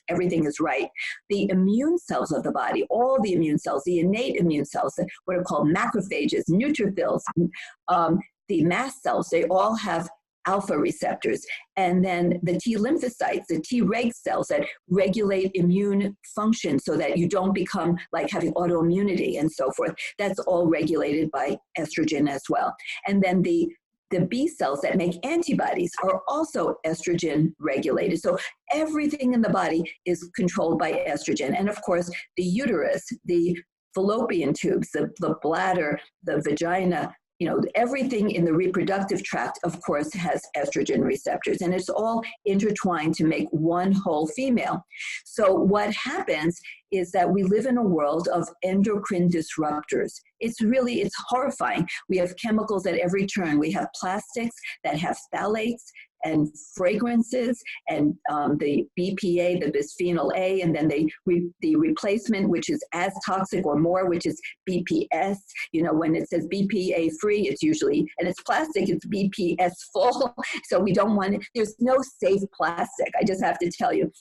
everything is right. The immune cells of the body, all the immune cells, the innate immune cells, what are called macrophages, neutrophils, the mast cells, they all have alpha receptors. And then the T lymphocytes, the Treg cells that regulate immune function so that you don't become like having autoimmunity and so forth. That's all regulated by estrogen as well. And then the B cells that make antibodies are also estrogen regulated. So everything in the body is controlled by estrogen. And of course, the uterus, the fallopian tubes, the bladder, the vagina, you know, everything in the reproductive tract, of course, has estrogen receptors, and it's all intertwined to make one whole female. So what happens is that we live in a world of endocrine disruptors. It's horrifying. We have chemicals at every turn. We have plastics that have phthalates and fragrances and the BPA, the bisphenol A, and then the replacement, which is as toxic or more, which is BPS. You know, when it says BPA free, it's usually, and it's plastic, it's BPS full. So we don't want it. There's no safe plastic, I just have to tell you.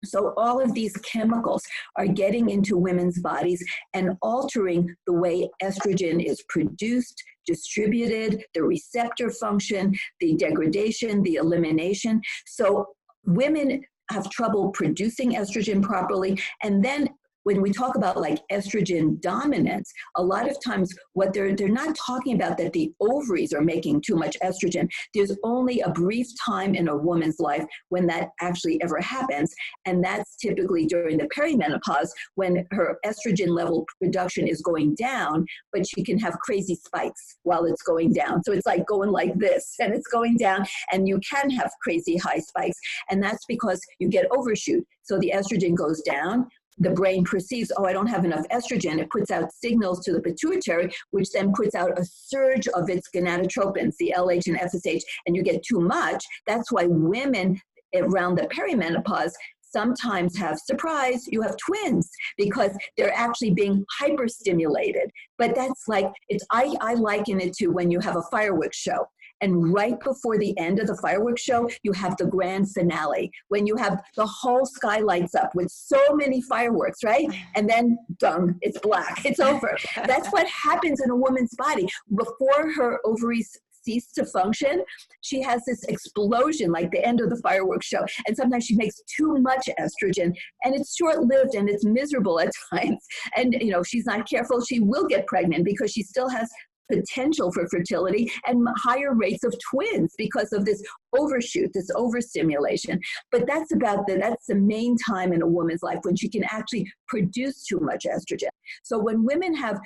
So all of these chemicals are getting into women's bodies and altering the way estrogen is produced, distributed, the receptor function, the degradation, the elimination. So women have trouble producing estrogen properly. And then when we talk about like estrogen dominance, a lot of times what they're not talking about that the ovaries are making too much estrogen. There's only a brief time in a woman's life when that actually ever happens. And that's typically during the perimenopause when her estrogen level production is going down, but she can have crazy spikes while it's going down. So it's like going like this and it's going down, and you can have crazy high spikes. And that's because you get overshoot. So the estrogen goes down. The brain perceives, oh, I don't have enough estrogen. It puts out signals to the pituitary, which then puts out a surge of its gonadotropins, the LH and FSH, and you get too much. That's why women around the perimenopause sometimes have, surprise, you have twins, because they're actually being hyperstimulated. But that's like, I liken it to when you have a fireworks show. And right before the end of the fireworks show, you have the grand finale, when you have the whole sky lights up with so many fireworks, right? And then, done, it's black, it's over. That's what happens in a woman's body. Before her ovaries cease to function, she has this explosion like the end of the fireworks show. And sometimes she makes too much estrogen, and it's short-lived and it's miserable at times. And, you know, she's not careful, she will get pregnant because she still has potential for fertility and higher rates of twins because of this overshoot, this overstimulation. But that's the main time in a woman's life when she can actually produce too much estrogen. So when women have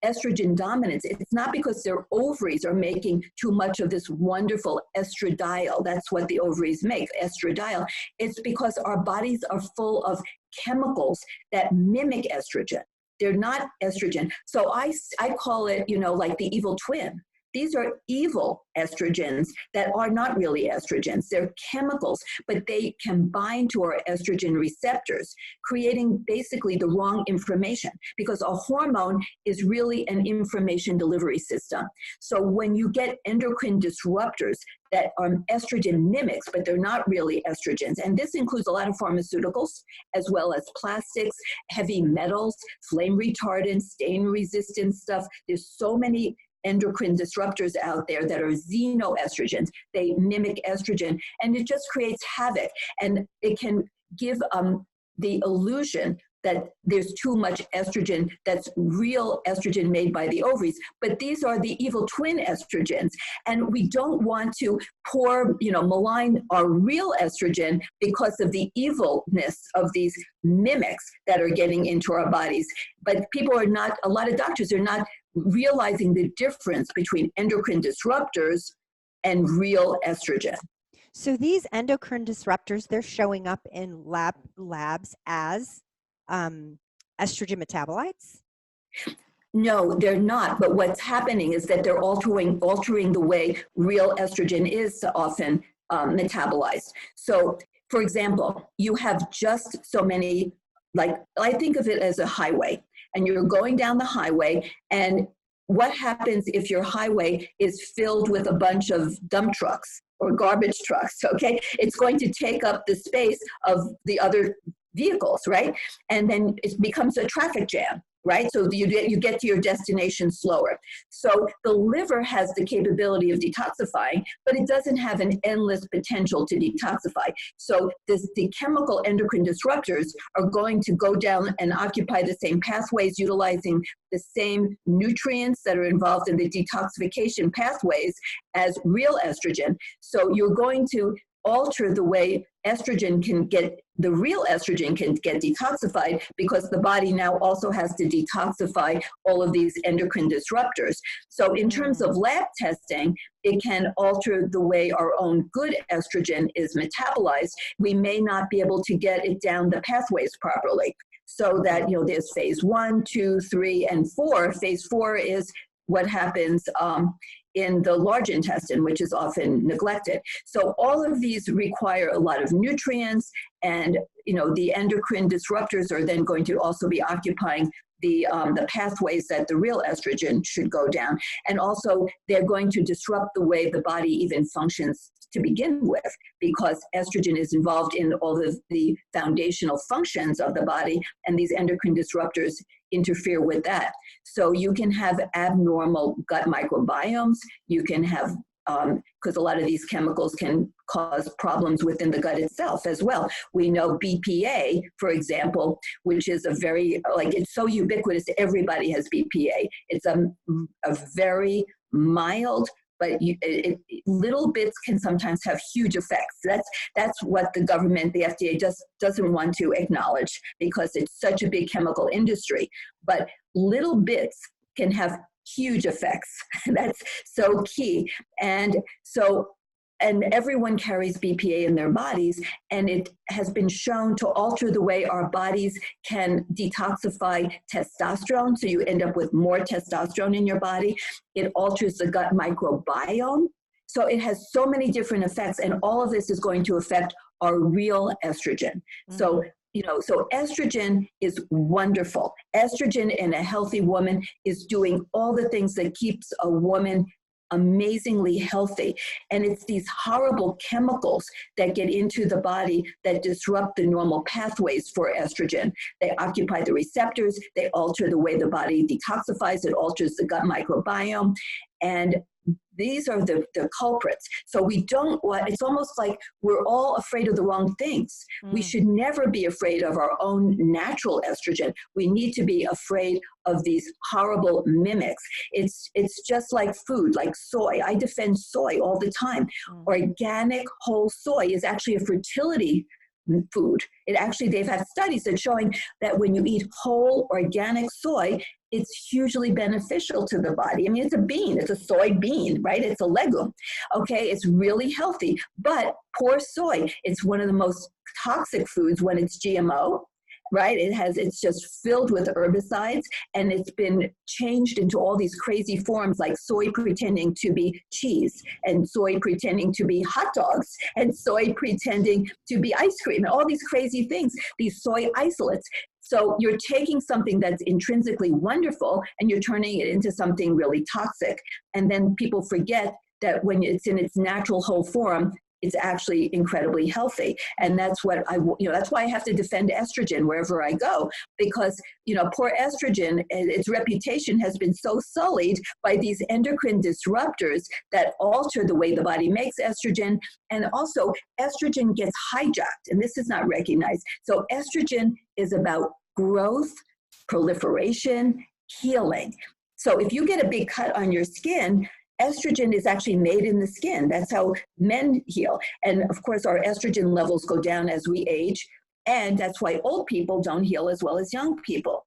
estrogen dominance, it's not because their ovaries are making too much of this wonderful estradiol. That's what the ovaries make, estradiol. It's because our bodies are full of chemicals that mimic estrogen. They're not estrogen. So I call it, you know, like the evil twin. These are evil estrogens that are not really estrogens. They're chemicals, but they can bind to our estrogen receptors, creating basically the wrong information, because a hormone is really an information delivery system. So when you get endocrine disruptors that are estrogen mimics, but they're not really estrogens, and this includes a lot of pharmaceuticals, as well as plastics, heavy metals, flame retardants, stain resistant stuff. There's so many endocrine disruptors out there that are xenoestrogens. They mimic estrogen, and it just creates havoc. And it can give the illusion that there's too much estrogen that's real estrogen made by the ovaries, but these are the evil twin estrogens. And we don't want to malign our real estrogen because of the evilness of these mimics that are getting into our bodies. But a lot of doctors are not realizing the difference between endocrine disruptors and real estrogen. So these endocrine disruptors, they're showing up in labs as estrogen metabolites? No, they're not. But what's happening is that they're altering the way real estrogen is often metabolized. So, for example, you have just so many, like, I think of it as a highway, and you're going down the highway, and what happens if your highway is filled with a bunch of dump trucks or garbage trucks, okay? It's going to take up the space of the other vehicles, right? And then it becomes a traffic jam, right? So you get to your destination slower. So the liver has the capability of detoxifying, but it doesn't have an endless potential to detoxify. So the chemical endocrine disruptors are going to go down and occupy the same pathways, utilizing the same nutrients that are involved in the detoxification pathways as real estrogen. So you're going to alter the way the real estrogen can get detoxified, because the body now also has to detoxify all of these endocrine disruptors. So in terms of lab testing, it can alter the way our own good estrogen is metabolized. We may not be able to get it down the pathways properly. So that, there's phase 1, 2, 3, and 4. Phase 4 is what happens in the large intestine, which is often neglected. So all of these require a lot of nutrients, and the endocrine disruptors are then going to also be occupying the pathways that the real estrogen should go down. And also they're going to disrupt the way the body even functions to begin with, because estrogen is involved in all of the foundational functions of the body, and these endocrine disruptors interfere with that. So you can have abnormal gut microbiomes. You can have, because a lot of these chemicals can cause problems within the gut itself as well. We know BPA, for example, which is it's so ubiquitous, everybody has BPA. It's a very mild, but little bits can sometimes have huge effects. That's what the government, the FDA, just doesn't want to acknowledge, because it's such a big chemical industry. But little bits can have huge effects. That's so key. And everyone carries BPA in their bodies, and it has been shown to alter the way our bodies can detoxify testosterone. So you end up with more testosterone in your body. It alters the gut microbiome. So it has so many different effects, and all of this is going to affect our real estrogen. So estrogen is wonderful. Estrogen in a healthy woman is doing all the things that keeps a woman amazingly healthy. And it's these horrible chemicals that get into the body that disrupt the normal pathways for estrogen. They occupy the receptors, they alter the way the body detoxifies, it alters the gut microbiome, and these are the culprits. So it's almost like we're all afraid of the wrong things. We should never be afraid of our own natural estrogen. We need to be afraid of these horrible mimics. It's just like food, like soy. I defend soy all the time. Organic whole soy is actually a fertility food. They've had studies that showing that when you eat whole organic soy, it's hugely beneficial to the body. I mean, it's a bean, it's a soy bean, right? It's a legume. Okay, it's really healthy. But poor soy, it's one of the most toxic foods when it's GMO, right? It's just filled with herbicides, and it's been changed into all these crazy forms, like soy pretending to be cheese, and soy pretending to be hot dogs, and soy pretending to be ice cream, and all these crazy things, these soy isolates. So you're taking something that's intrinsically wonderful and you're turning it into something really toxic. And then people forget that when it's in its natural whole form, it's actually incredibly healthy. And that's what that's why I have to defend estrogen wherever I go, because, poor estrogen, its reputation has been so sullied by these endocrine disruptors that alter the way the body makes estrogen. And also estrogen gets hijacked, and this is not recognized. So estrogen is about growth, proliferation, healing. So if you get a big cut on your skin, estrogen is actually made in the skin. That's how men heal. And of course, our estrogen levels go down as we age. And that's why old people don't heal as well as young people.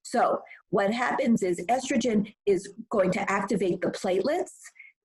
So what happens is estrogen is going to activate the platelets.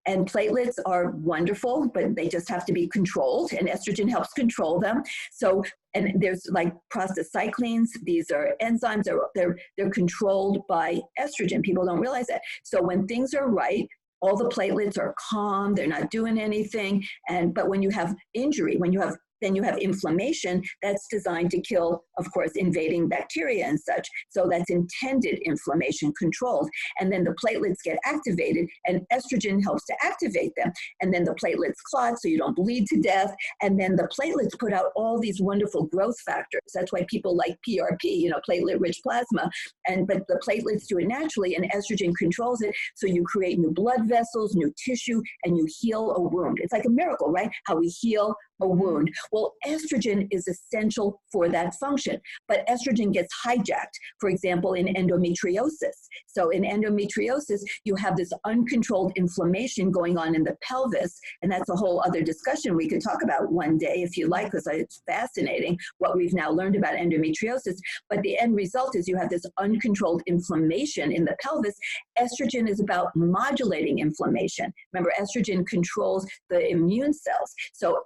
And platelets are wonderful, but they just have to be controlled, and estrogen helps control them. So, and there's like prostacyclines, these are enzymes, they're controlled by estrogen. People don't realize that. So when things are right, all the platelets are calm, they're not doing anything. But when you have injury, when you have then you have inflammation that's designed to kill, of course, invading bacteria and such. So that's intended inflammation controlled. And then the platelets get activated, and estrogen helps to activate them. And then the platelets clot so you don't bleed to death. And then the platelets put out all these wonderful growth factors. That's why people like PRP, platelet-rich plasma. But the platelets do it naturally, and estrogen controls it. So you create new blood vessels, new tissue, and you heal a wound. It's like a miracle, right? How we heal a wound. Well, estrogen is essential for that function, but estrogen gets hijacked, for example, in endometriosis. So in endometriosis, you have this uncontrolled inflammation going on in the pelvis, and that's a whole other discussion we could talk about one day if you like, because it's fascinating what we've now learned about endometriosis. But the end result is you have this uncontrolled inflammation in the pelvis. Estrogen is about modulating inflammation. Remember, estrogen controls the immune cells.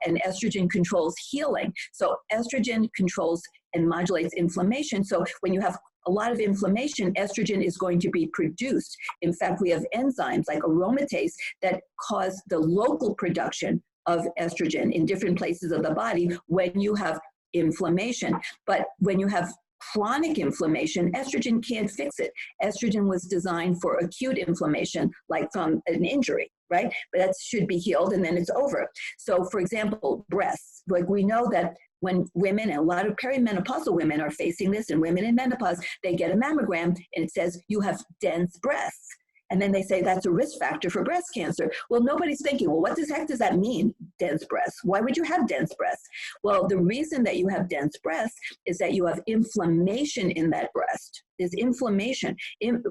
And estrogen controls healing. So estrogen controls and modulates inflammation. So when you have a lot of inflammation, estrogen is going to be produced. In fact, we have enzymes like aromatase that cause the local production of estrogen in different places of the body when you have inflammation. But when you have chronic inflammation, estrogen can't fix it. Estrogen was designed for acute inflammation, like from an injury, right? But that should be healed and then it's over. So for example, breasts, like we know that when women, and a lot of perimenopausal women are facing this, and women in menopause, they get a mammogram and it says you have dense breasts. And then they say that's a risk factor for breast cancer. Well, nobody's thinking, well, what the heck does that mean, dense breasts? Why would you have dense breasts? Well, the reason that you have dense breasts is that you have inflammation in that breast. There's inflammation.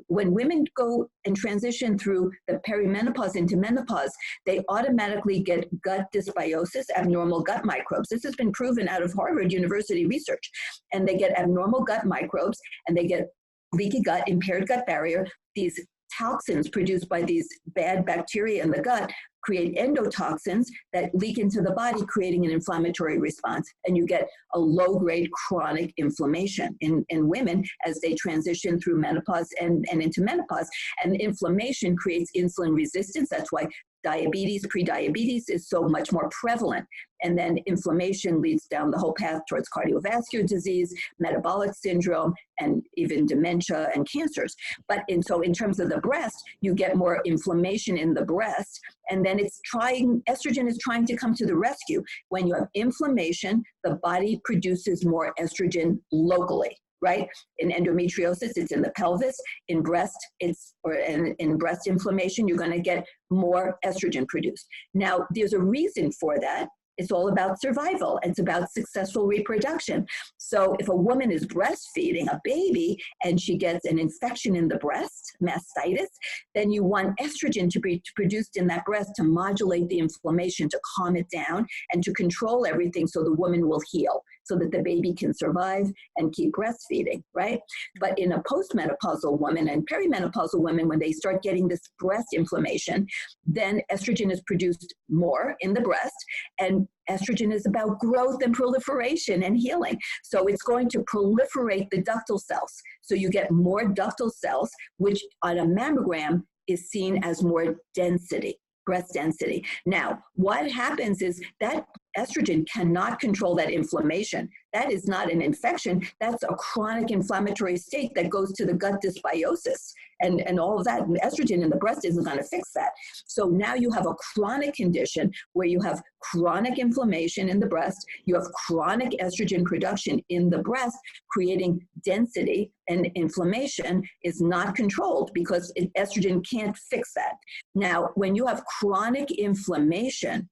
When women go and transition through the perimenopause into menopause, they automatically get gut dysbiosis, abnormal gut microbes. This has been proven out of Harvard University research. And they get abnormal gut microbes, and they get leaky gut, impaired gut barrier. These toxins produced by these bad bacteria in the gut create endotoxins that leak into the body, creating an inflammatory response. And you get a low-grade chronic inflammation in women as they transition through menopause and into menopause. And inflammation creates insulin resistance. That's why diabetes, prediabetes is so much more prevalent. And then inflammation leads down the whole path towards cardiovascular disease, metabolic syndrome, and even dementia and cancers. In terms of the breast, you get more inflammation in the breast, and then estrogen is trying to come to the rescue. When you have inflammation, the body produces more estrogen locally. Right? In endometriosis, it's in the pelvis. In breast, in breast inflammation, you're going to get more estrogen produced. Now, there's a reason for that. It's all about survival. It's about successful reproduction. So if a woman is breastfeeding a baby and she gets an infection in the breast, mastitis, then you want estrogen to be produced in that breast to modulate the inflammation, to calm it down, and to control everything so the woman will heal, so that the baby can survive and keep breastfeeding, right? But in a postmenopausal woman and perimenopausal women, when they start getting this breast inflammation, then estrogen is produced more in the breast, and estrogen is about growth and proliferation and healing. So it's going to proliferate the ductal cells. So you get more ductal cells, which on a mammogram is seen as more density, breast density. Now, what happens is that estrogen cannot control that inflammation. That is not an infection. That's a chronic inflammatory state that goes to the gut dysbiosis and all of that. And estrogen in the breast isn't going to fix that. So now you have a chronic condition where you have chronic inflammation in the breast. You have chronic estrogen production in the breast, creating density, and inflammation is not controlled because estrogen can't fix that. Now, when you have chronic inflammation,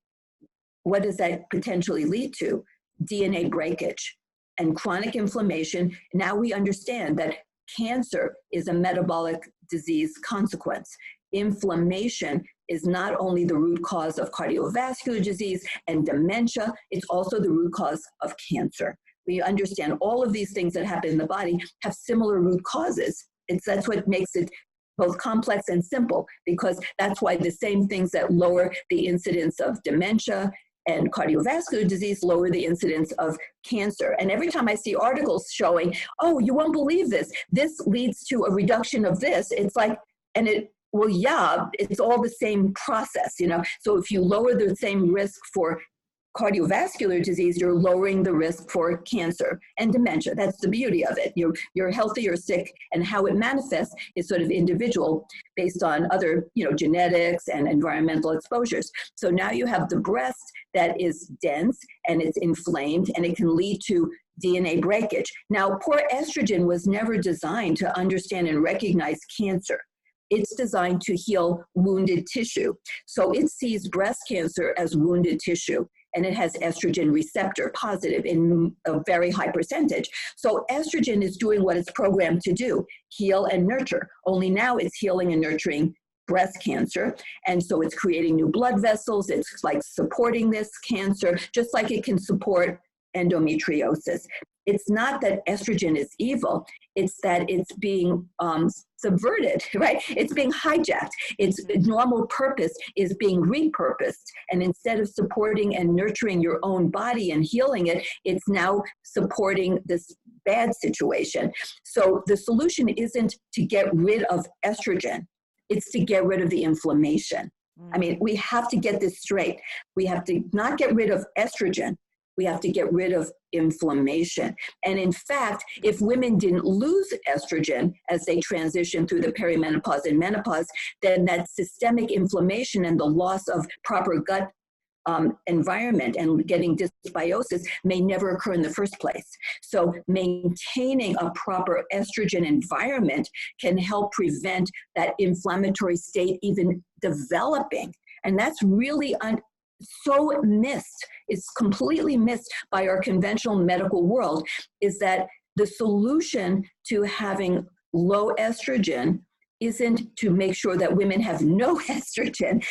what does that potentially lead to? DNA breakage and chronic inflammation. Now we understand that cancer is a metabolic disease consequence. Inflammation is not only the root cause of cardiovascular disease and dementia, it's also the root cause of cancer. We understand all of these things that happen in the body have similar root causes. That's what makes it both complex and simple, because that's why the same things that lower the incidence of dementia and cardiovascular disease lower the incidence of cancer. And every time I see articles showing, oh, you won't believe this, this leads to a reduction of this, it's like, well, yeah, it's all the same process, So if you lower the same risk for cardiovascular disease, you're lowering the risk for cancer and dementia. That's the beauty of it. You're healthy or sick, and how it manifests is sort of individual based on other, genetics and environmental exposures. So now you have the breast that is dense and it's inflamed, and it can lead to DNA breakage. Now, poor estrogen was never designed to understand and recognize cancer. It's designed to heal wounded tissue. So it sees breast cancer as wounded tissue, and it has estrogen receptor positive in a very high percentage. So estrogen is doing what it's programmed to do, heal and nurture. Only now it's healing and nurturing breast cancer. And so it's creating new blood vessels. It's like supporting this cancer, just like it can support endometriosis. It's not that estrogen is evil, it's that it's being subverted, right? It's being hijacked. Its normal purpose is being repurposed. And instead of supporting and nurturing your own body and healing it, it's now supporting this bad situation. So the solution isn't to get rid of estrogen, it's to get rid of the inflammation. I mean, we have to get this straight. We have to not get rid of estrogen, we have to get rid of inflammation. And in fact, if women didn't lose estrogen as they transition through the perimenopause and menopause, then that systemic inflammation and the loss of proper gut environment and getting dysbiosis may never occur in the first place. So maintaining a proper estrogen environment can help prevent that inflammatory state even developing. And that's really so missed. It's completely missed by our conventional medical world, is that the solution to having low estrogen isn't to make sure that women have no estrogen,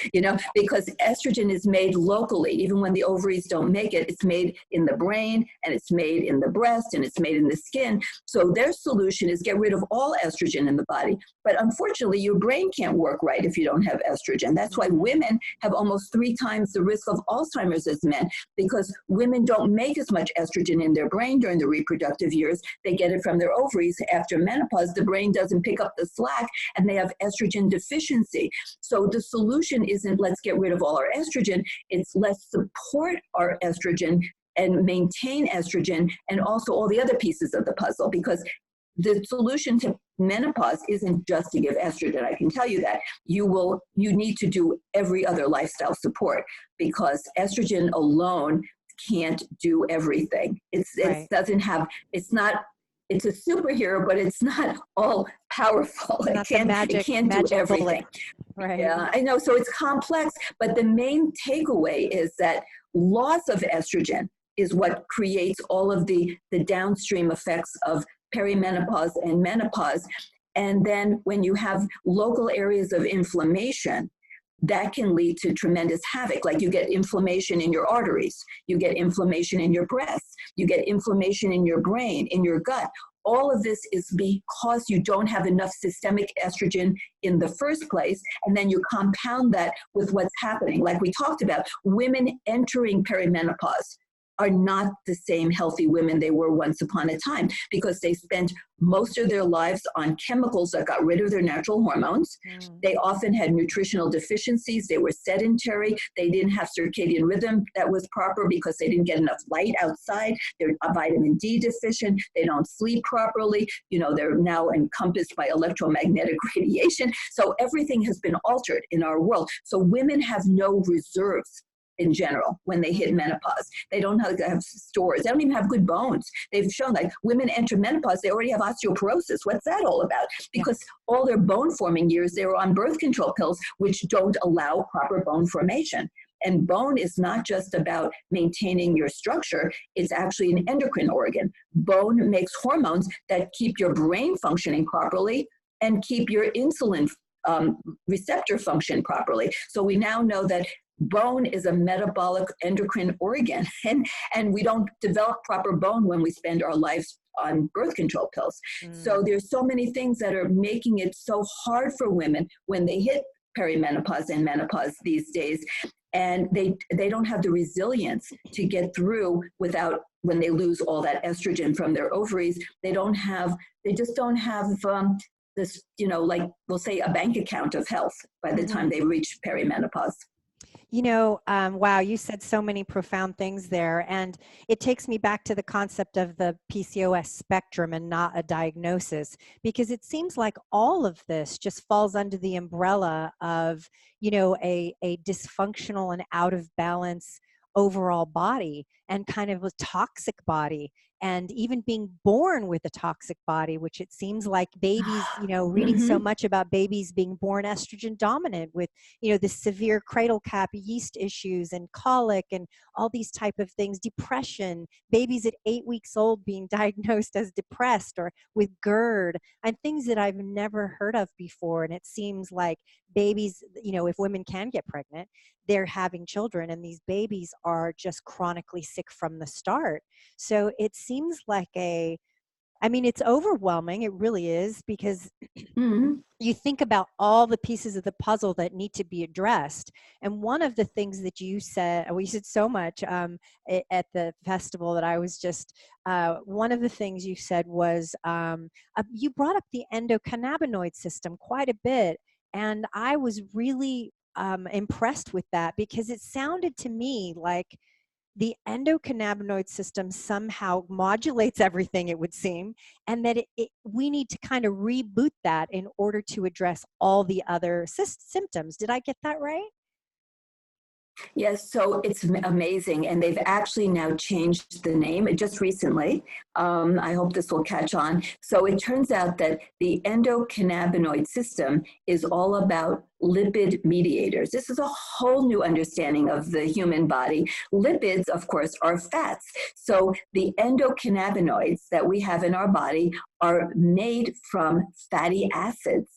because estrogen is made locally. Even when the ovaries don't make it, it's made in the brain, and it's made in the breast, and it's made in the skin. So their solution is get rid of all estrogen in the body. But unfortunately, your brain can't work right if you don't have estrogen. That's why women have almost 3 times the risk of Alzheimer's as men, because women don't make as much estrogen in their brain during the reproductive years. They get it from their ovaries. After menopause, the brain doesn't pick up the slack, and they have estrogen deficiency. So the solution isn't let's get rid of all our estrogen, it's let's support our estrogen and maintain estrogen and also all the other pieces of the puzzle, because the solution to menopause isn't just to give estrogen. I can tell you that. You need to do every other lifestyle support, because estrogen alone can't do everything. It's a superhero, but it's not all powerful. It can't do everything. Bullet. Right. Yeah, I know. So it's complex, but the main takeaway is that loss of estrogen is what creates all of the downstream effects of perimenopause and menopause. And then when you have local areas of inflammation, that can lead to tremendous havoc. Like you get inflammation in your arteries, you get inflammation in your breasts, you get inflammation in your brain, in your gut. All of this is because you don't have enough systemic estrogen in the first place, and then you compound that with what's happening. Like we talked about, women entering perimenopause are not the same healthy women they were once upon a time, because they spent most of their lives on chemicals that got rid of their natural hormones. They often had nutritional deficiencies. They were sedentary. They didn't have circadian rhythm that was proper because they didn't get enough light outside. They're vitamin D deficient. They don't sleep properly. They're now encompassed by electromagnetic radiation. So everything has been altered in our world. So women have no reserves in general when they hit menopause. They don't have stores. They don't even have good bones. They've shown like women enter menopause, they already have osteoporosis. What's that all about? Because all their bone forming years, they were on birth control pills, which don't allow proper bone formation. And bone is not just about maintaining your structure, it's actually an endocrine organ. Bone makes hormones that keep your brain functioning properly and keep your insulin receptor function properly. So we now know that bone is a metabolic endocrine organ, and we don't develop proper bone when we spend our lives on birth control pills. So there's so many things that are making it so hard for women when they hit perimenopause and menopause these days, and they don't have the resilience to get through without, when they lose all that estrogen from their ovaries, they just don't have this, like we'll say a bank account of health by the time they reach perimenopause. Wow, you said so many profound things there. And it takes me back to the concept of the PCOS spectrum and not a diagnosis, because it seems like all of this just falls under the umbrella of, a dysfunctional and out of balance overall body, and kind of a toxic body, and even being born with a toxic body, which it seems like babies, reading so Mm-hmm. much about babies being born estrogen dominant with the severe cradle cap yeast issues and colic and all these type of things, depression, babies at 8 weeks old being diagnosed as depressed or with GERD, and things that I've never heard of before. And it seems like babies, if women can get pregnant, they're having children, and these babies are just chronically sick from the start. So it seems like it's overwhelming. It really is, because Mm-hmm. you think about all the pieces of the puzzle that need to be addressed. And one of the things that you said, we said so much at the festival that I was just, one of the things you said was, you brought up the endocannabinoid system quite a bit. And I was really impressed with that, because it sounded to me like the endocannabinoid system somehow modulates everything, it would seem, and that we need to kind of reboot that in order to address all the other symptoms. Did I get that right? Yes, so it's amazing. And they've actually now changed the name just recently. I hope this will catch on. So it turns out that the endocannabinoid system is all about lipid mediators. This is a whole new understanding of the human body. Lipids, of course, are fats. So the endocannabinoids that we have in our body are made from fatty acids.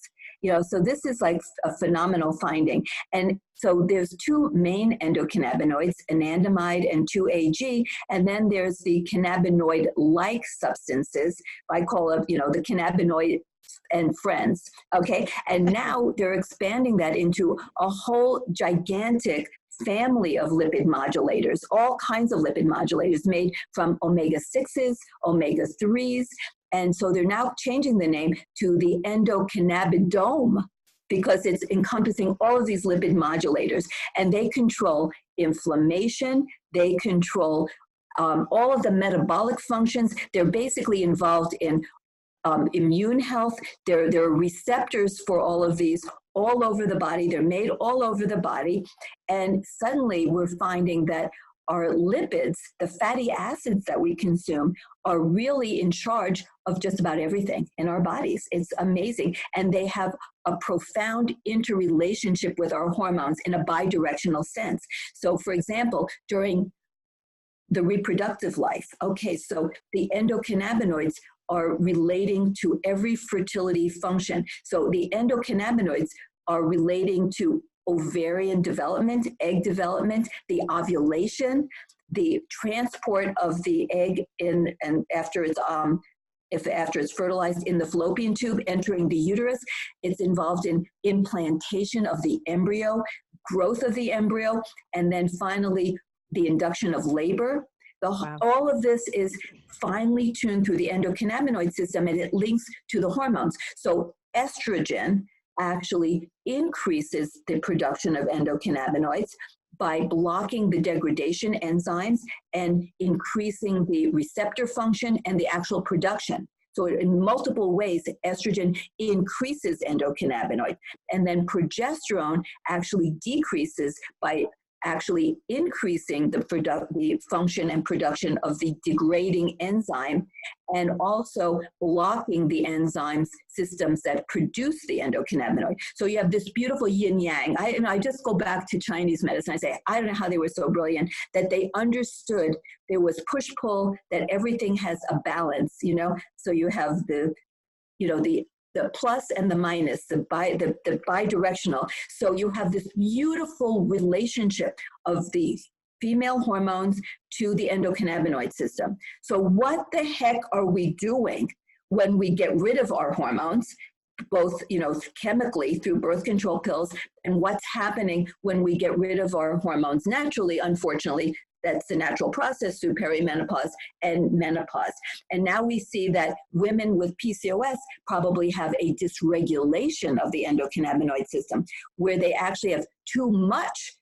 So this is like a phenomenal finding. And so there's two main endocannabinoids, anandamide and 2-AG, and then there's the cannabinoid-like substances. I call it, the cannabinoid and friends, okay? And now they're expanding that into a whole gigantic family of lipid modulators, all kinds of lipid modulators made from omega-6s, omega-3s, and so they're now changing the name to the endocannabidome, because it's encompassing all of these lipid modulators, and they control inflammation, they control all of the metabolic functions. They're basically involved in immune health. There are receptors for all of these all over the body. They're made all over the body. And suddenly we're finding that our lipids, the fatty acids that we consume, are really in charge of just about everything in our bodies. It's amazing. And they have a profound interrelationship with our hormones in a bidirectional sense. So, for example, during the reproductive life, okay, so the endocannabinoids are relating to every fertility function. So the endocannabinoids are relating to ovarian development, egg development, the ovulation, the transport of the egg in and after it's fertilized in the fallopian tube, entering the uterus. It's involved in implantation of the embryo, growth of the embryo, and then finally the induction of labor. Wow. All of this is finely tuned through the endocannabinoid system, and it links to the hormones. So estrogen actually increases the production of endocannabinoids by blocking the degradation enzymes and increasing the receptor function and the actual production. So in multiple ways, estrogen increases endocannabinoid, and then progesterone actually decreases by actually increasing the function and production of the degrading enzyme, and also blocking the enzymes systems that produce the endocannabinoid. So you have this beautiful yin yang. I just go back to Chinese medicine. I say, I don't know how they were so brilliant that they understood there was push pull, that everything has a balance, So you have the plus and the minus, the bidirectional. So you have this beautiful relationship of the female hormones to the endocannabinoid system. So what the heck are we doing when we get rid of our hormones, both chemically through birth control pills, and what's happening when we get rid of our hormones naturally, unfortunately, that's the natural process through perimenopause and menopause. And now we see that women with PCOS probably have a dysregulation of the endocannabinoid system, where they actually have too much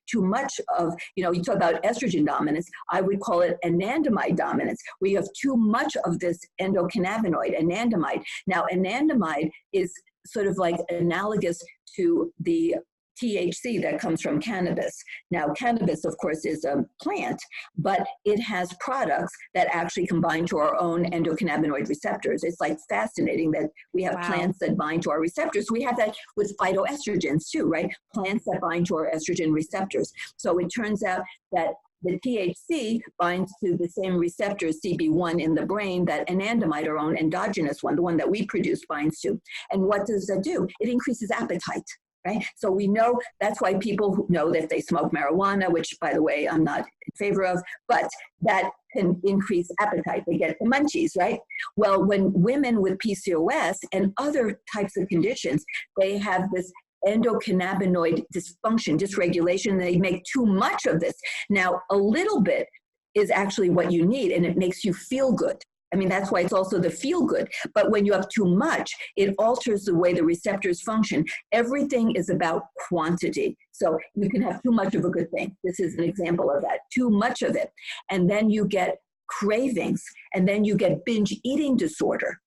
of, you talk about estrogen dominance, I would call it anandamide dominance. We have too much of this endocannabinoid, anandamide. Now, anandamide is sort of like analogous to the THC that comes from cannabis. Now, cannabis, of course, is a plant, but it has products that actually combine to our own endocannabinoid receptors. It's like fascinating that we have plants that bind to our receptors. We have that with phytoestrogens too, right? Plants that bind to our estrogen receptors. So it turns out that the THC binds to the same receptor, CB1, in the brain that anandamide, our own endogenous one, the one that we produce, binds to. And what does that do? It increases appetite. Right? So we know that's why people know that if they smoke marijuana, which, by the way, I'm not in favor of, but that can increase appetite. They get the munchies, right? Well, when women with PCOS and other types of conditions, they have this endocannabinoid dysfunction, dysregulation, they make too much of this. Now, a little bit is actually what you need, and it makes you feel good. I mean, that's why it's also the feel good. But when you have too much, it alters the way the receptors function. Everything is about quantity. So you can have too much of a good thing. This is an example of that, too much of it. And then you get cravings, and then you get binge eating disorder.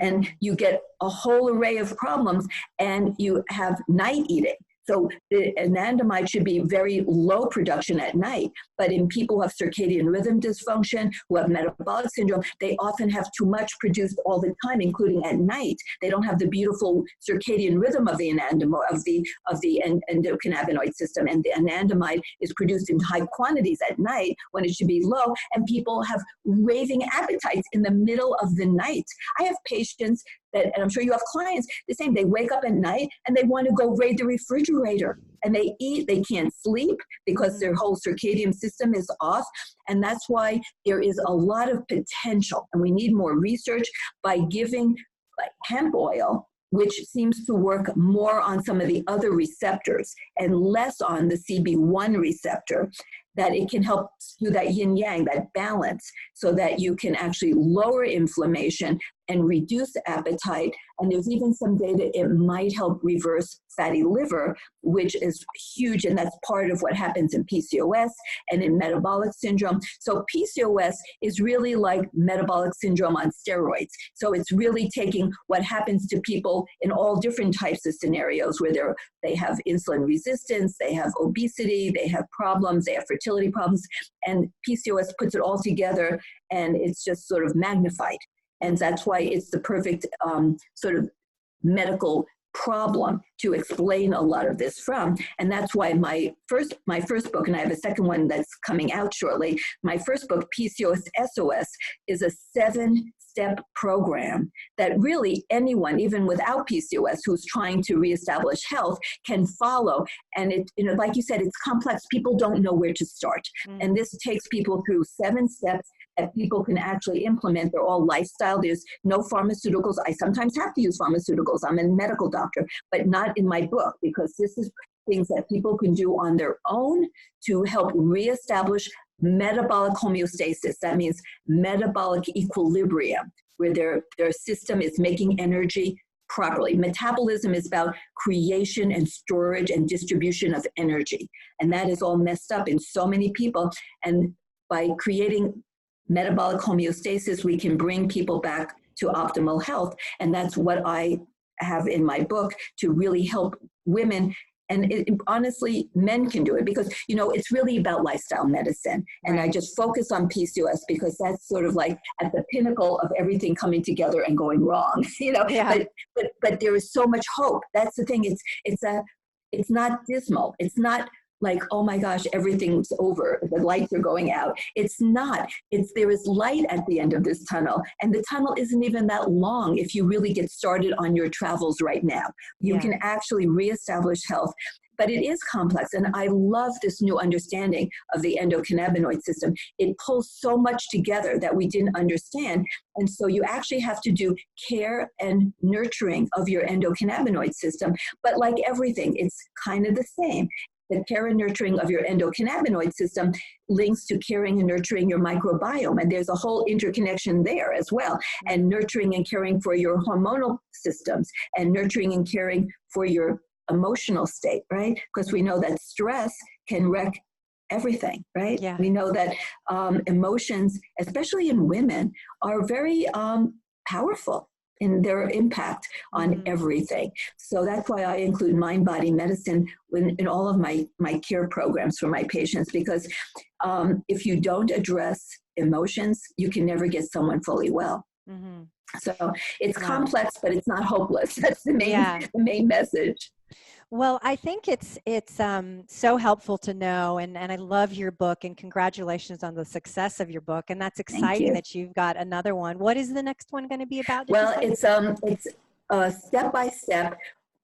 And you get a whole array of problems, and you have night eating. So the anandamide should be very low production at night, but in people who have circadian rhythm dysfunction, who have metabolic syndrome, they often have too much produced all the time, including at night. They don't have the beautiful circadian rhythm of the endocannabinoid system, and the anandamide is produced in high quantities at night when it should be low, and people have raving appetites in the middle of the night. I have patients that, and I'm sure you have clients, the same, they wake up at night and they want to go raid the refrigerator, and they eat, they can't sleep because their whole circadian system is off. And that's why there is a lot of potential, and we need more research by giving like hemp oil, which seems to work more on some of the other receptors and less on the CB1 receptor, that it can help do that yin yang, that balance, so that you can actually lower inflammation and reduce appetite. And there's even some data it might help reverse fatty liver, which is huge, and that's part of what happens in PCOS and in metabolic syndrome. So PCOS is really like metabolic syndrome on steroids. So it's really taking what happens to people in all different types of scenarios, where they have insulin resistance, they have obesity, they have problems, they have fertility problems, and PCOS puts it all together, and it's just sort of magnified. And that's why it's the perfect sort of medical problem to explain a lot of this from. And that's why my first book, and I have a second one that's coming out shortly, my first book, PCOS SOS, is a 7-step program that really anyone, even without PCOS, who's trying to reestablish health, can follow. And it, like you said, it's complex. People don't know where to start. And this takes people through 7 steps that people can actually implement. They're all lifestyle. There's no pharmaceuticals. I sometimes have to use pharmaceuticals. I'm a medical doctor, but not in my book, because this is things that people can do on their own to help reestablish metabolic homeostasis. That means metabolic equilibrium, where their system is making energy properly. Metabolism is about creation and storage and distribution of energy. And that is all messed up in so many people. And by creating metabolic homeostasis, we can bring people back to optimal health. And that's what I have in my book, to really help women. And honestly, men can do it, because, it's really about lifestyle medicine. And I just focus on PCOS because that's sort of like at the pinnacle of everything coming together and going wrong, Yeah. But there is so much hope. That's the thing. It's not dismal. It's not like, oh my gosh, everything's over, the lights are going out. It's not. There is light at the end of this tunnel, and the tunnel isn't even that long if you really get started on your travels right now. You can actually reestablish health. But it is complex, and I love this new understanding of the endocannabinoid system. It pulls so much together that we didn't understand, and so you actually have to do care and nurturing of your endocannabinoid system. But like everything, it's kind of the same. the care and nurturing of your endocannabinoid system links to caring and nurturing your microbiome. And there's a whole interconnection there as well. And nurturing and caring for your hormonal systems, and nurturing and caring for your emotional state, right? Because we know that stress can wreck everything, right? Yeah. We know that emotions, especially in women, are very powerful in their impact on everything. So that's why I include mind-body medicine in all of my care programs for my patients, because if you don't address emotions, you can never get someone fully well. So it's complex, but it's not hopeless. That's the main message. Well, I think it's so helpful to know, and I love your book, and congratulations on the success of your book. And that's exciting that you've got another one. What is the next one going to be about? Well, it's a step-by-step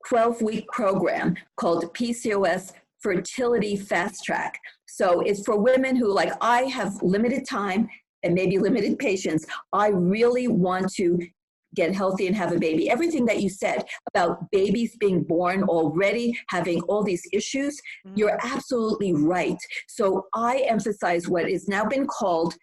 12-week program called PCOS Fertility Fast Track. So it's for women who, like, I have limited time and maybe limited patience. I really want to get healthy and have a baby. Everything that you said about babies being born already having all these issues, you're absolutely right. So I emphasize what is now been called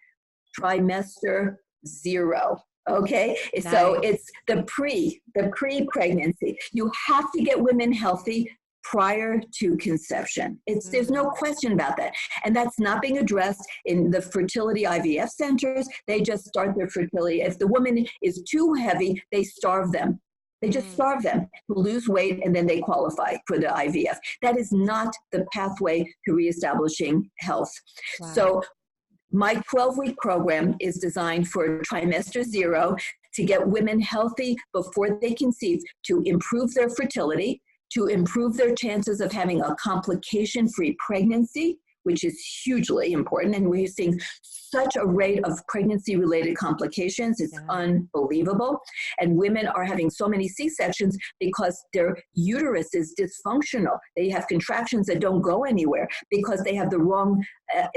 trimester 0. Okay, nice. So it's the pre-pregnancy. You have to get women healthy prior to conception. There's no question about that. And that's not being addressed in the fertility IVF centers. They just start their fertility. If the woman is too heavy, they starve them. They just starve them to lose weight, and then they qualify for the IVF. That is not the pathway to reestablishing health. Wow. So my 12-week program is designed for trimester 0 to get women healthy before they conceive, to improve their fertility, to improve their chances of having a complication-free pregnancy, which is hugely important. And we're seeing such a rate of pregnancy-related complications. It's unbelievable. And women are having so many C-sections because their uterus is dysfunctional. They have contractions that don't go anywhere because they have the wrong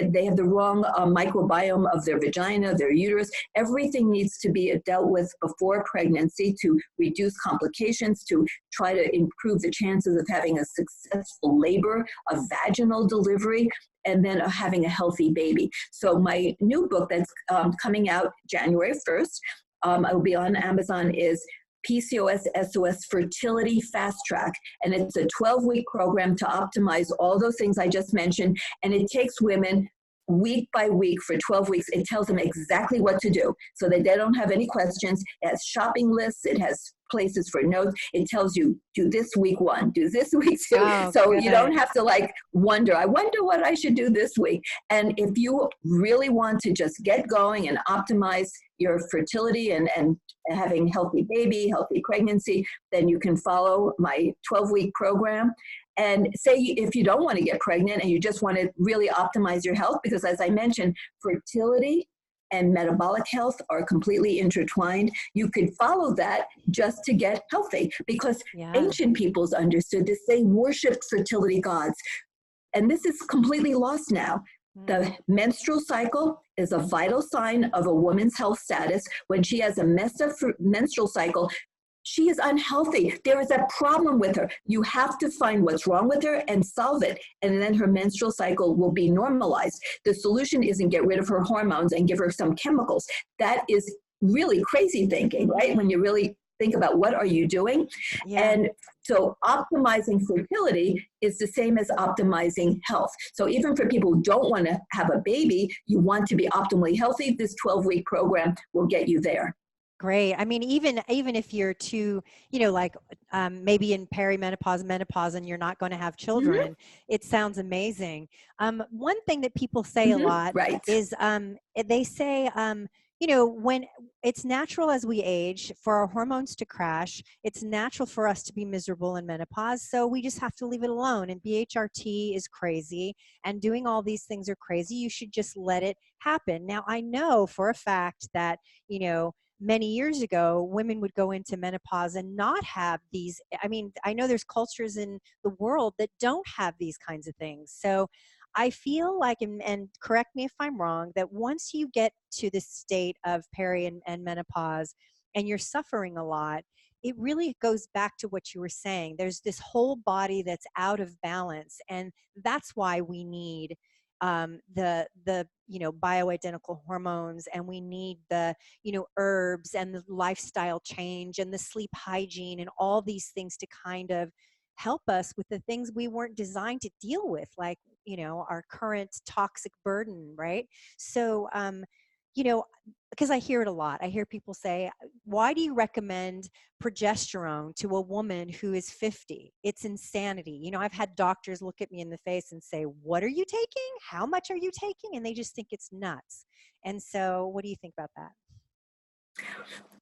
microbiome of their vagina, their uterus. Everything needs to be dealt with before pregnancy to reduce complications, to try to improve the chances of having a successful labor, a vaginal delivery, and then having a healthy baby. So my new book that's coming out January 1st, it will be on Amazon, is PCOS SOS Fertility Fast Track. And it's a 12-week program to optimize all those things I just mentioned. And it takes women week by week for 12 weeks. It tells them exactly what to do so that they don't have any questions. It has shopping lists. It has places for notes. It tells you, do this week 1, do this week 2. Oh, so good. You don't have to I wonder what I should do this week. And if you really want to just get going and optimize your fertility and having healthy baby, healthy pregnancy, then you can follow my 12-week program. And say if you don't want to get pregnant and you just want to really optimize your health, because as I mentioned, fertility and metabolic health are completely intertwined. You could follow that just to get healthy, because ancient peoples understood this. They worshipped fertility gods. And this is completely lost now. The menstrual cycle is a vital sign of a woman's health status. When she has a messed up menstrual cycle, she is unhealthy. There is a problem with her. You have to find what's wrong with her and solve it. And then her menstrual cycle will be normalized. The solution isn't get rid of her hormones and give her some chemicals. That is really crazy thinking, right? When you really think about what are you doing. And so optimizing fertility is the same as optimizing health. So even for people who don't want to have a baby, you want to be optimally healthy, this 12-week program will get you there. Great. I mean, even if you're too, maybe in perimenopause, menopause, and you're not going to have children, it sounds amazing. One thing that people say a lot is they say, when it's natural as we age for our hormones to crash, it's natural for us to be miserable in menopause. So we just have to leave it alone. And BHRT is crazy, and doing all these things are crazy. You should just let it happen. Now, I know for a fact that, many years ago, women would go into menopause and not have these. I mean, I know there's cultures in the world that don't have these kinds of things. So I feel like, and correct me if I'm wrong, that once you get to this state of peri and menopause, and you're suffering a lot, it really goes back to what you were saying. There's this whole body that's out of balance, and that's why we need the bioidentical hormones, and we need the herbs and the lifestyle change and the sleep hygiene and all these things to kind of help us with the things we weren't designed to deal with, like our current toxic burden, right? So because I hear it a lot. I hear people say, why do you recommend progesterone to a woman who is 50? It's insanity. I've had doctors look at me in the face and say, what are you taking? How much are you taking? And they just think it's nuts. And so what do you think about that?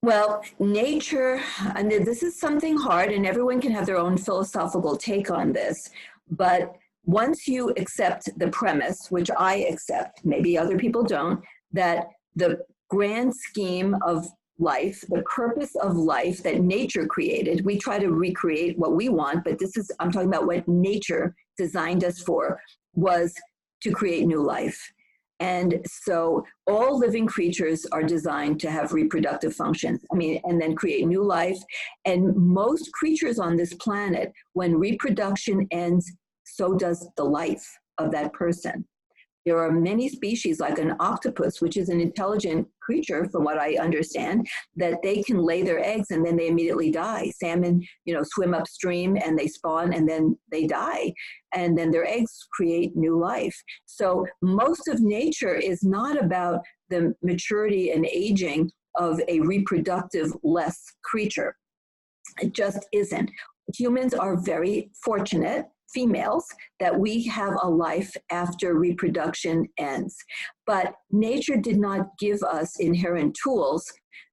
Well, nature, and this is something hard, and everyone can have their own philosophical take on this, but once you accept the premise, which I accept, maybe other people don't, that the grand scheme of life, the purpose of life that nature created, we try to recreate what we want, but I'm talking about what nature designed us for, was to create new life. And so all living creatures are designed to have reproductive functions, and then create new life. And most creatures on this planet, when reproduction ends, so does the life of that person. There are many species, like an octopus, which is an intelligent creature, from what I understand, that they can lay their eggs and then they immediately die. Salmon, swim upstream and they spawn and then they die. And then their eggs create new life. So most of nature is not about the maturity and aging of a reproductive less creature. It just isn't. Humans are very fortunate, females, that we have a life after reproduction ends. But nature did not give us inherent tools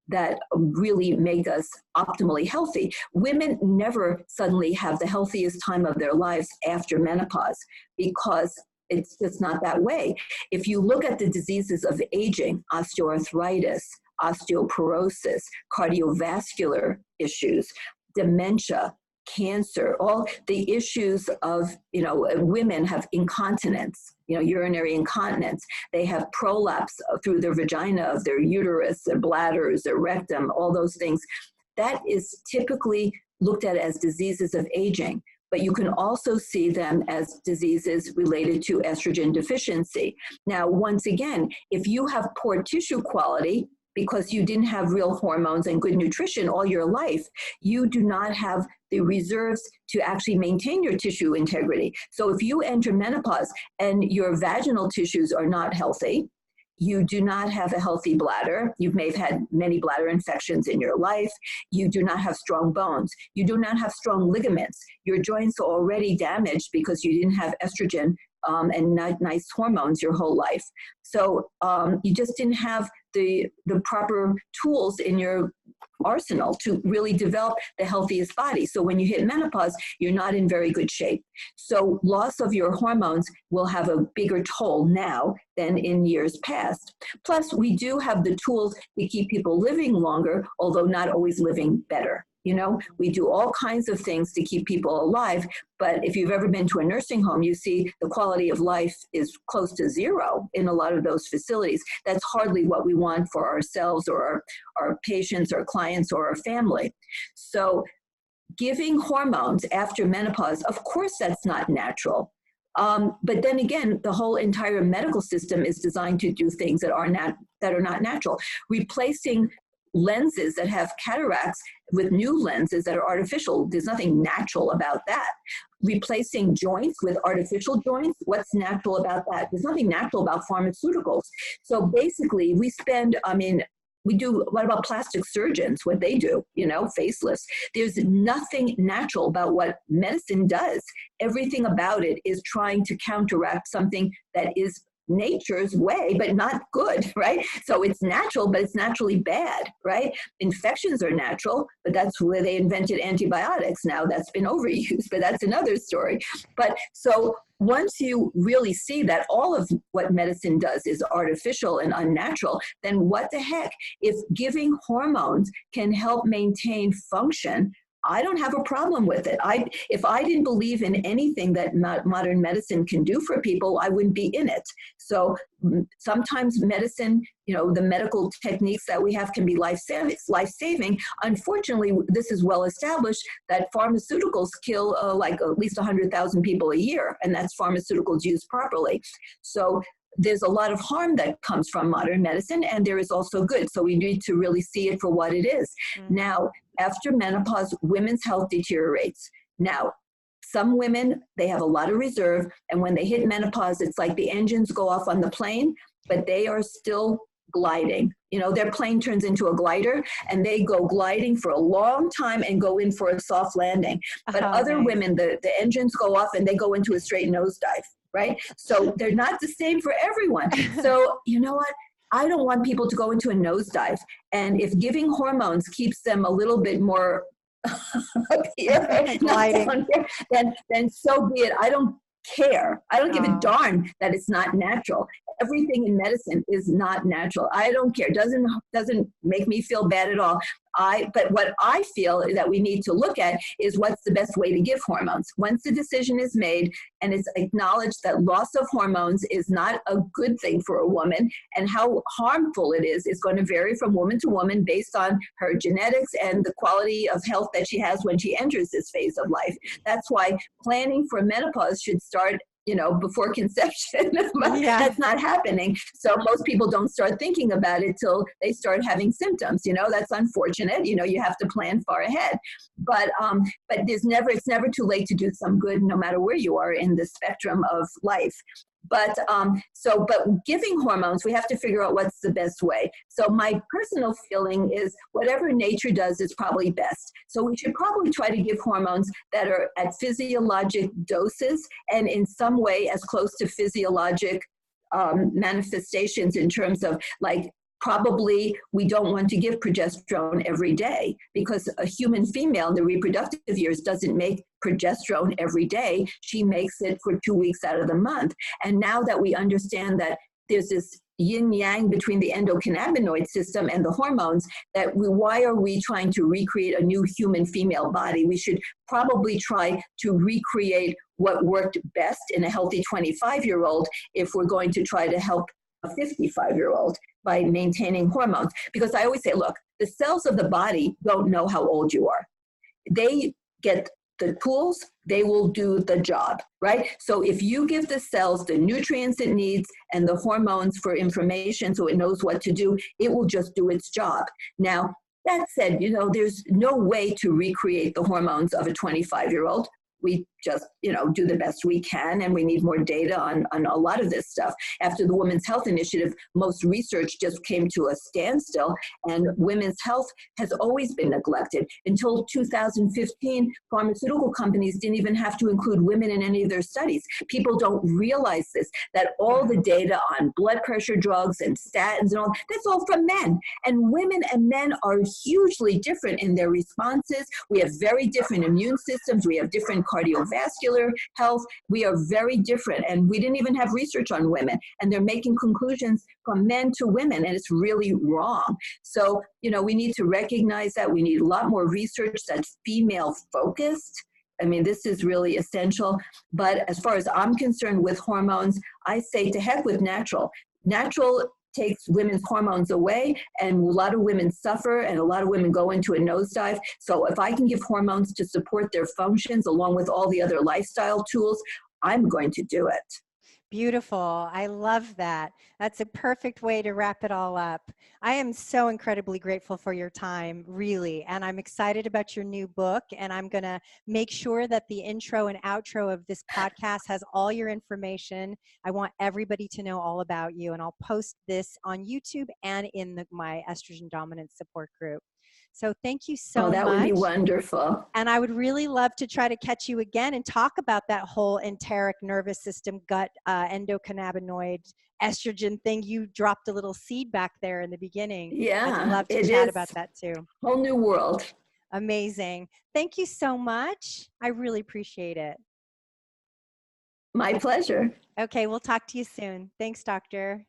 that really make us optimally healthy. Women never suddenly have the healthiest time of their lives after menopause, because it's just not that way. If you look at the diseases of aging, osteoarthritis, osteoporosis, cardiovascular issues, dementia, cancer, all the issues of, women have incontinence, urinary incontinence. They have prolapse through their vagina of their uterus, their bladders, their rectum, all those things. That is typically looked at as diseases of aging, but you can also see them as diseases related to estrogen deficiency. Now, once again, if you have poor tissue quality, because you didn't have real hormones and good nutrition all your life, you do not have the reserves to actually maintain your tissue integrity. So if you enter menopause and your vaginal tissues are not healthy, you do not have a healthy bladder, you may have had many bladder infections in your life, you do not have strong bones, you do not have strong ligaments, your joints are already damaged because you didn't have estrogen and nice hormones your whole life. So you just didn't have the proper tools in your arsenal to really develop the healthiest body. So when you hit menopause, you're not in very good shape. So loss of your hormones will have a bigger toll now than in years past. Plus, we do have the tools to keep people living longer, although not always living better. We do all kinds of things to keep people alive, but if you've ever been to a nursing home, you see the quality of life is close to zero in a lot of those facilities. That's hardly what we want for ourselves or our patients or clients or our family. So giving hormones after menopause, of course that's not natural. But then again, the whole entire medical system is designed to do things that are not natural. Replacing lenses that have cataracts with new lenses that are artificial. There's nothing natural about that. Replacing joints with artificial joints, what's natural about that? There's nothing natural about pharmaceuticals. So basically, what about plastic surgeons, what they do, facelifts? There's nothing natural about what medicine does. Everything about it is trying to counteract something that is nature's way, but not good, right? So it's natural, but it's naturally bad, right? Infections are natural, but that's where they invented antibiotics. Now that's been overused, but that's another story. But so once you really see that all of what medicine does is artificial and unnatural, then what the heck? If giving hormones can help maintain function, I don't have a problem with it. If I didn't believe in anything that modern medicine can do for people, I wouldn't be in it. So sometimes medicine, the medical techniques that we have can be life-saving. Unfortunately, this is well established that pharmaceuticals kill like at least 100,000 people a year, and that's pharmaceuticals used properly. So there's a lot of harm that comes from modern medicine, and there is also good. So we need to really see it for what it is. Mm-hmm. Now, after menopause, women's health deteriorates. Now, some women, they have a lot of reserve, and when they hit menopause, it's like the engines go off on the plane, but they are still gliding. Their plane turns into a glider, and they go gliding for a long time and go in for a soft landing. But other women, the engines go off and they go into a straight nosedive, right? So they're not the same for everyone. So you know what? I don't want people to go into a nosedive. And if giving hormones keeps them a little bit more up here, not down here, then so be it. I don't care. I don't give a darn that it's not natural. Everything in medicine is not natural. I don't care. Doesn't make me feel bad at all. But what I feel that we need to look at is what's the best way to give hormones. Once the decision is made and it's acknowledged that loss of hormones is not a good thing for a woman, and how harmful it is going to vary from woman to woman based on her genetics and the quality of health that she has when she enters this phase of life. That's why planning for menopause should start before conception. But that's not happening. So most people don't start thinking about it till they start having symptoms. That's unfortunate. You have to plan far ahead. But it's never too late to do some good, no matter where you are in the spectrum of life. But giving hormones, we have to figure out what's the best way. So my personal feeling is whatever nature does is probably best. So we should probably try to give hormones that are at physiologic doses and in some way as close to physiologic manifestations in terms of probably we don't want to give progesterone every day because a human female in the reproductive years doesn't make progesterone every day. She makes it for 2 weeks out of the month. And now that we understand that there's this yin-yang between the endocannabinoid system and the hormones, why are we trying to recreate a new human female body? We should probably try to recreate what worked best in a healthy 25-year-old if we're going to try to help a 55-year-old by maintaining hormones. Because I always say, look, the cells of the body don't know how old you are. They get the tools, they will do the job, right? So if you give the cells the nutrients it needs and the hormones for information so it knows what to do, it will just do its job. Now, that said, there's no way to recreate the hormones of a 25-year-old. We just, do the best we can, and we need more data on a lot of this stuff. After the Women's Health Initiative, most research just came to a standstill, and women's health has always been neglected. Until 2015, pharmaceutical companies didn't even have to include women in any of their studies. People don't realize this, that all the data on blood pressure drugs and statins and all, that's all from men. And women and men are hugely different in their responses. We have very different immune systems. We have different cardiovascular health. We are very different, and we didn't even have research on women, and they're making conclusions from men to women, and it's really wrong. So, we need to recognize that. We need a lot more research that's female focused. I mean, this is really essential. But as far as I'm concerned with hormones, I say to heck with natural. Natural takes women's hormones away, and a lot of women suffer, and a lot of women go into a nosedive. So if I can give hormones to support their functions along with all the other lifestyle tools, I'm going to do it. Beautiful. I love that. That's a perfect way to wrap it all up. I am so incredibly grateful for your time, really. And I'm excited about your new book. And I'm going to make sure that the intro and outro of this podcast has all your information. I want everybody to know all about you. And I'll post this on YouTube and in my estrogen dominance support group. So thank you so much. Oh, that would be wonderful. And I would really love to try to catch you again and talk about that whole enteric nervous system, gut, endocannabinoid, estrogen thing. You dropped a little seed back there in the beginning. Yeah, I'd love to chat about that too. Whole new world. Amazing. Thank you so much. I really appreciate it. My pleasure. Okay, we'll talk to you soon. Thanks, doctor.